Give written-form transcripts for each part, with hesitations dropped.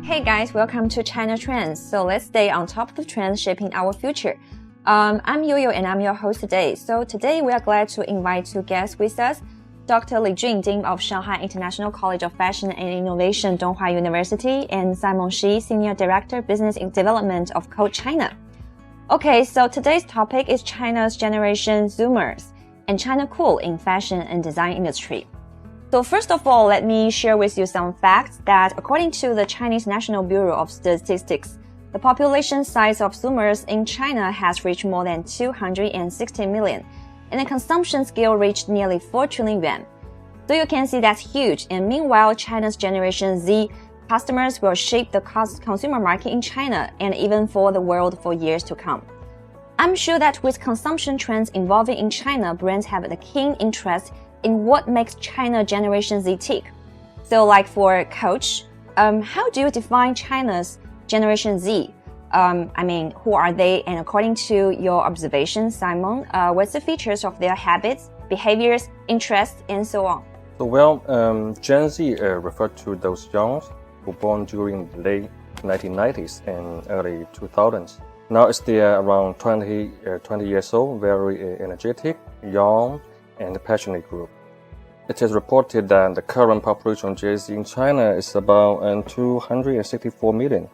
Hey guys, welcome to China Trends. So let's stay on top of the trends shaping our future. I'm Yo-Yo and I'm your host today. So today we are glad to invite two guests with us. Dr. Li Jun, Dean of Shanghai International College of Fashion and Innovation, Donghua University, and Simon Shi, Senior Director, Business Development of Code China. Okay, so today's topic is China's Generation Zoomers and China cool in fashion and design industry. So first of all, let me share with you some facts that according to the Chinese National Bureau of Statistics, the population size of Zoomers in China has reached more than 260 million, and the consumption scale reached nearly 4 trillion yuan. So you can see that's huge, and meanwhile, China's Generation Z customers will shape the consumer market in China and even for the world for years to come. I'm sure that with consumption trends evolving in China, brands have a keen interest in what makes China Generation Z tick. So like for Coach, how do you define China's Generation Z? Who are they? And according to your observations, Simon, what's the features of their habits, behaviors, interests, and so on? Gen Z refer to those young who were born during the late 1990s and early 2000s. Now they're around 20 years old, very energetic, young, and passionate group. It is reported that the current population of Gen Z in China is about 264 million,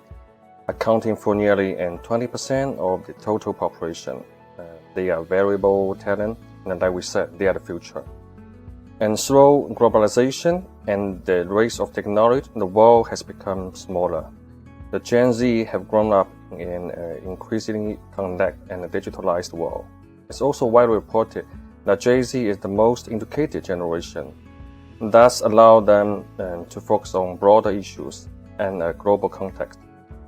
accounting for nearly 20% of the total population. They are variable talent, and like we said, they are the future. And through globalization and the rise of technology, the world has become smaller. The Gen Z have grown up in an increasingly connected and digitalized world. It's also widely reported that Gen Z is the most educated generation. Thus allow them to focus on broader issues and global context.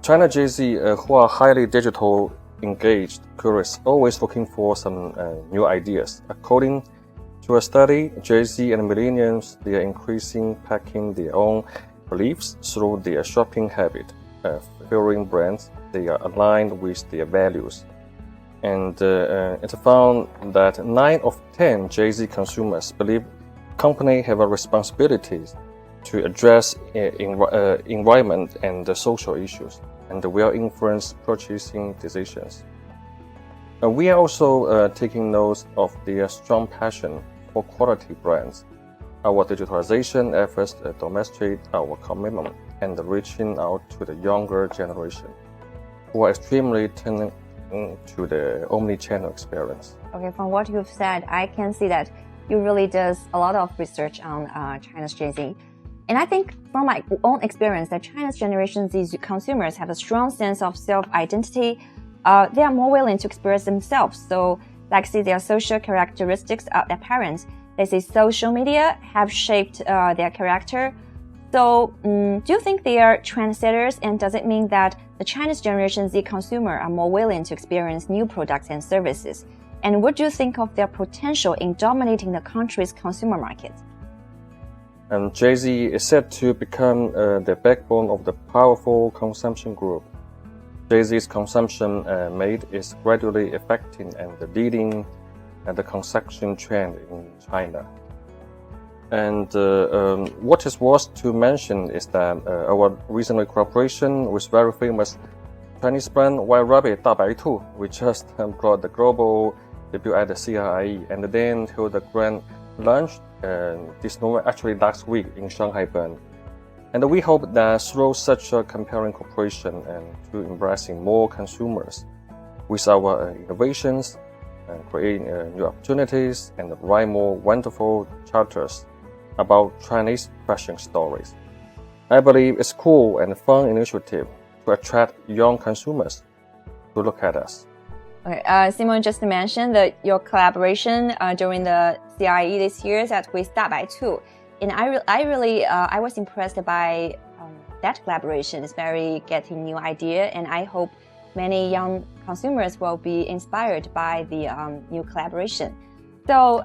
China Gen Z, who are highly digital engaged, curious, always looking for some new ideas. According to a study, Gen Z and millennials, they are increasingly packing their own beliefs through their shopping habit, favoring brands they are aligned with their values. And it found that 9 of 10 Gen Z consumers believe companies have a responsibility to address environment and social issues, and will influence purchasing decisions. We are also taking note of their strong passion for quality brands. Our digitalization efforts demonstrate our commitment and reaching out to the younger generation, who are extremely turning to the omni-channel experience. Okay, from what you've said, I can see that you really does a lot of research on China's Gen Z. And I think from my own experience that China's Generation Z consumers have a strong sense of self-identity. They are more willing to express themselves. So like see their social characteristics of their parents. They say social media have shaped their character. So do you think they are trendsetters, and does it mean that the Chinese Generation Z consumer are more willing to experience new products and services? And what do you think of their potential in dominating the country's consumer market? Gen Z is set to become the backbone of the powerful consumption group. Gen Z's consumption made is gradually affecting and leading the consumption trend in China. And what is worth to mention is that our recent cooperation with very famous Chinese brand White Rabbit 大白兔, we just brought the global debut at the CIE and then held the grand launch this November, actually last week in Shanghai brand. And we hope that through such a comparing cooperation and to embracing more consumers with our innovations and creating new opportunities and write more wonderful chapters about Chinese fashion stories. I believe it's cool and fun initiative to attract young consumers to look at us. Okay, Simon just mentioned that your collaboration during the CIE this year that with 大白兔, and I was impressed by that collaboration. It's very getting new idea, and I hope many young consumers will be inspired by the new collaboration. So,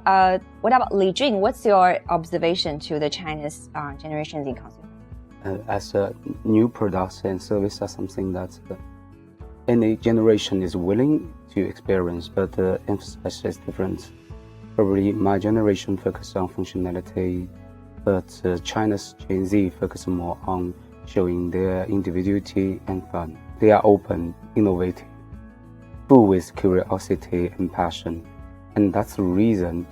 what about Li Jun? What's your observation to the Chinese Generation Z consumer? As new products and services are something that any generation is willing to experience, but the emphasis is different. Probably my generation focuses on functionality, but China's Gen Z focuses more on showing their individuality and fun. They are open, innovative, full with curiosity and passion, and that's the reason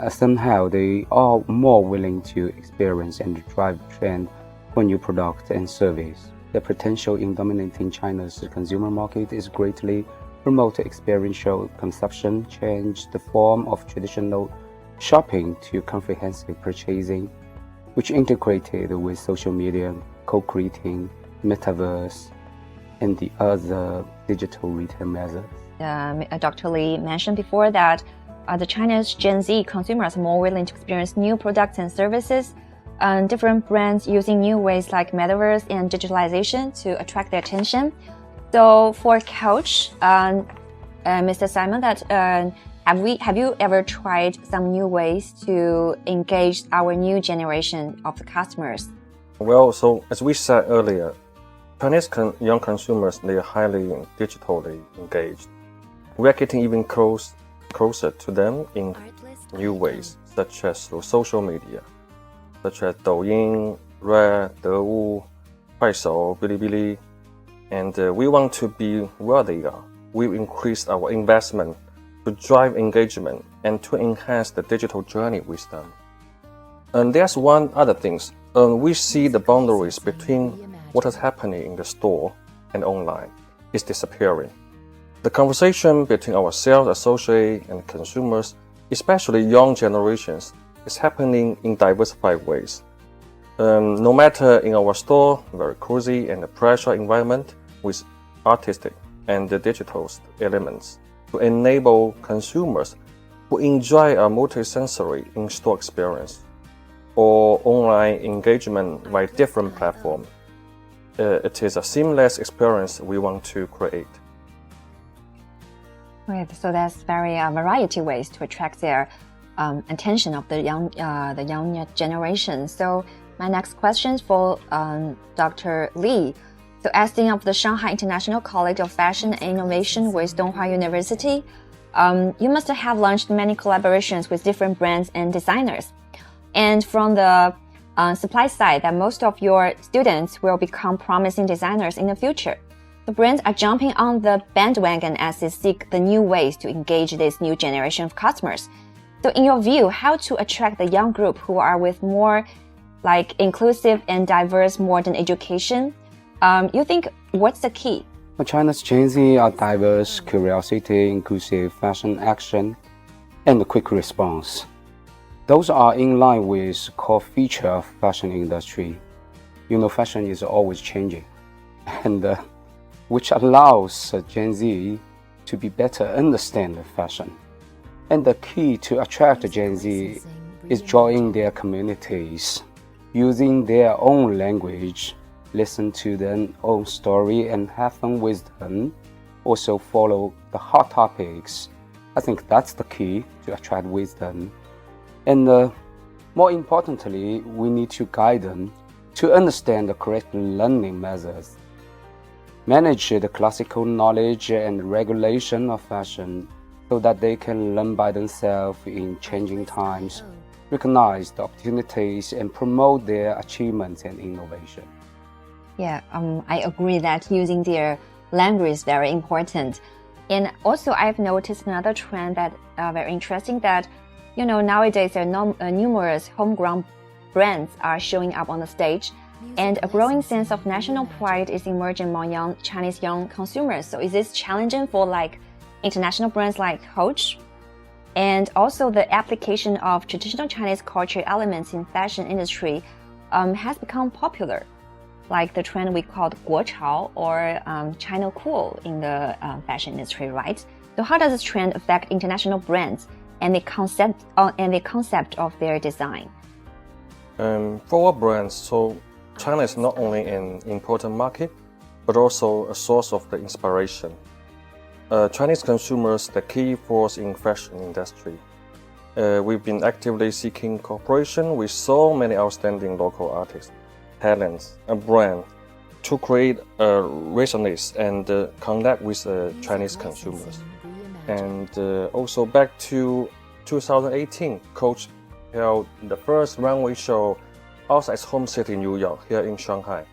somehow they are more willing to experience and drive the trend for new products and service. The potential in dominating China's consumer market is greatly promote experiential consumption, change the form of traditional shopping to comprehensive purchasing, which integrated with social media, co-creating, metaverse, and the other digital retail methods. Dr. Li mentioned before that the China's Gen Z consumers are more willing to experience new products and services, and different brands using new ways like metaverse and digitalization to attract their attention. So for Coach, Mr. Simon, have you ever tried some new ways to engage our new generation of the customers? Well, so as we said earlier, Chinese young consumers, they are highly digitally engaged. We are getting even closer to them in new ways, such as through social media, such as Douyin, Red, Dewu, Kuaishou, Bilibili, and we want to be where they are. We've increased our investment to drive engagement and to enhance the digital journey with them. And there's one other thing. We see the boundaries between what is happening in the store and online is disappearing. The conversation between our sales associates and consumers, especially young generations, is happening in diversified ways. No matter in our store, very cozy and a pressure environment with artistic and the digital elements to enable consumers who enjoy a multi-sensory in-store experience or online engagement by different platforms. It is a seamless experience we want to create. Right, so that's very variety ways to attract their attention of the young generation. So my next question is for Dr. Li. So as dean of the Shanghai International College of Fashion and Innovation with Donghua University, you must have launched many collaborations with different brands and designers. And from the supply side, that most of your students will become promising designers in the future. The brands are jumping on the bandwagon as they seek the new ways to engage this new generation of customers. So in your view, how to attract the young group who are with more like inclusive and diverse modern education? You think what's the key? China's Gen Z are diverse, curiosity, inclusive, fashion action, and quick response. Those are in line with core feature of fashion industry. You know, fashion is always changing, and which allows Gen Z to be better understand fashion. And the key to attract Gen Z is joining their communities, using their own language, listen to their own story and have fun with them, also follow the hot topics. I think that's the key to attract wisdom. And more importantly, we need to guide them to understand the correct learning methods, manage the classical knowledge and regulation of fashion so that they can learn by themselves in changing times, recognize the opportunities, and promote their achievements and innovation. Yeah, I agree that using their language is very important. And also, I've noticed another trend that very interesting that, you know, nowadays there are numerous homegrown brands are showing up on the stage, and a growing sense of national pride is emerging among Chinese young consumers. So is this challenging for like international brands like Coach? And also the application of traditional Chinese culture elements in fashion industry has become popular, like the trend we called 国潮 or China cool in the fashion industry, right? So how does this trend affect international brands and the concept of their design? For our brands, so China is not only an important market, but also a source of the inspiration. Chinese consumers, the key force in fashion industry. We've been actively seeking cooperation with so many outstanding local artists, talents, and brands to create resonance and connect with Chinese consumers. And also back to 2018, Coach held the first runway show outside its home city, New York, here in Shanghai.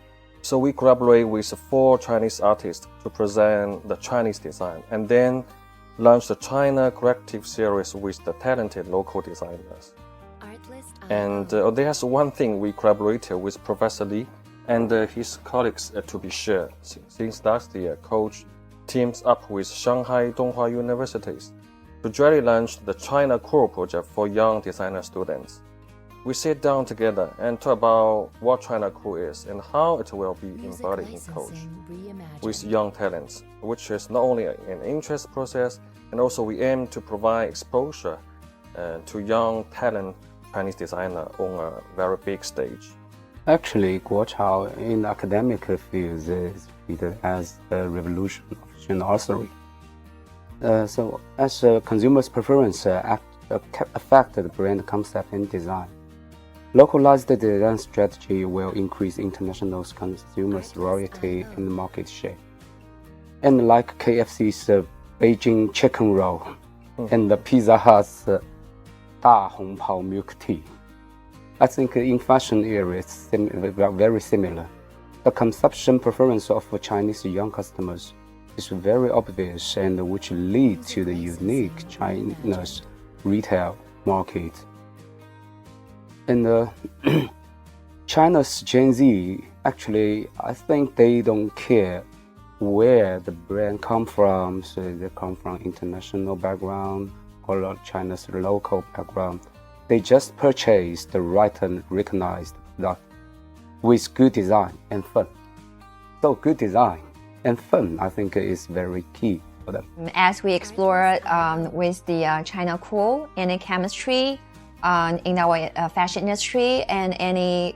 So we collaborate with 4 Chinese artists to present the Chinese design and then launch the China Collective series with the talented local designers. And there's one thing we collaborated with Professor Li and his colleagues to be shared. Since last year, Coach teams up with Shanghai Donghua Universities to jointly launch the China Cool project for young designer students. We sit down together and talk about what China Cool is and how it will be embodied in Coach with young talents, which is not only an interest process, and also we aim to provide exposure to young talent Chinese designer on a very big stage. Actually, Guochao in the academic field is treated as a revolution of generosity. So as a consumer's preference affect the brand concept and design, localized design strategy will increase international consumers' loyalty and market share. And like KFC's Beijing chicken roll and the Pizza Hut's Da Hong Pao milk tea, I think in fashion area it's very similar. The consumption preference of Chinese young customers is very obvious and which lead to the unique China's retail market. And China's Gen Z, actually, I think they don't care where the brand come from, so they come from international background or China's local background. They just purchase the right and recognized product with good design and fun. So good design and fun, I think, is very key for them. As we explore with the China Cool, any chemistry in our fashion industry, and any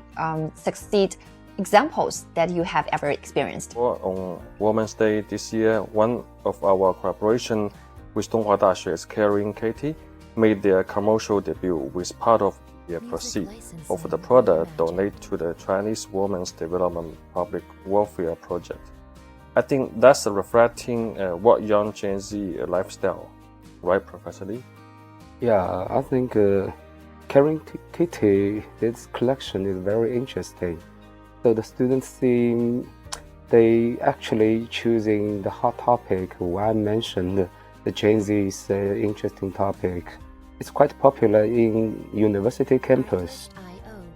succeed examples that you have ever experienced. On Women's Day this year, one of our collaboration with Donghua Daxue is Carrying Katie made their commercial debut with part of the proceeds of the product donated to the Chinese Women's Development Public Welfare Project. I think that's reflecting what young Gen Z lifestyle, right, Professor Li? Yeah, I think Carrying Kitty, its collection is very interesting. So the students seem they actually choosing the hot topic. I mentioned the Gen Z's interesting topic. It's quite popular in university campus.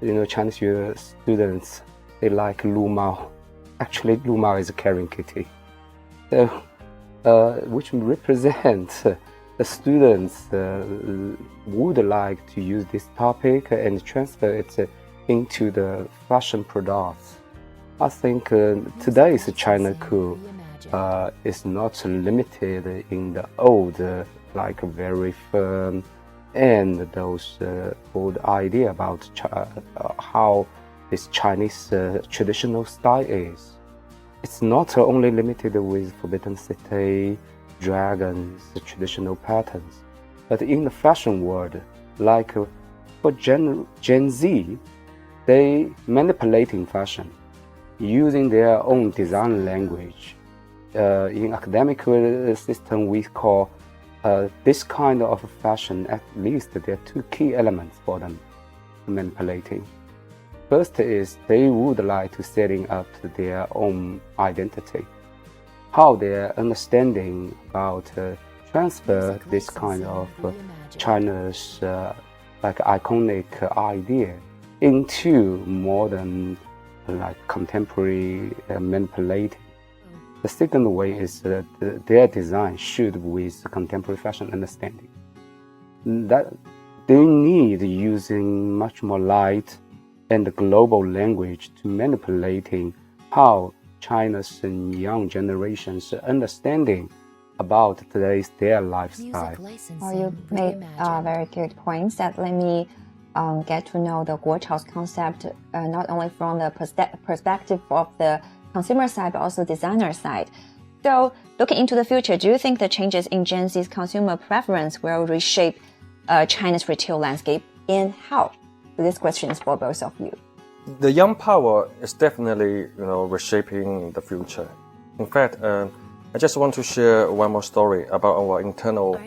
You know, Chinese students, they like Lu Mao. Actually, Lu Mao is a Carrying Kitty. So, which represents the students would like to use this topic and transfer it into the fashion products. I think today's China Cool is not limited in the old, like very firm and those old idea about how this Chinese traditional style is. It's not only limited with Forbidden City, dragons, traditional patterns, but in the fashion world, like for Gen Z, they manipulating fashion using their own design language. In academic system, we call this kind of fashion, at least there are 2 key elements for them manipulating. First is they would like to setting up their own identity, how their understanding about transfer this kind of China's like iconic idea into modern, like contemporary manipulating. The second way is that their design should with contemporary fashion understanding. That they need using much more light and global language to manipulating how China's young generation's understanding about today's their lifestyle. Well, you made very good points that let me get to know the Guochao's concept not only from the perspective of the consumer side, but also designer side. So, looking into the future, do you think the changes in Gen Z's consumer preference will reshape China's retail landscape, and how? So this question is for both of you. The young power is definitely, reshaping the future. In fact, I just want to share one more story about our internal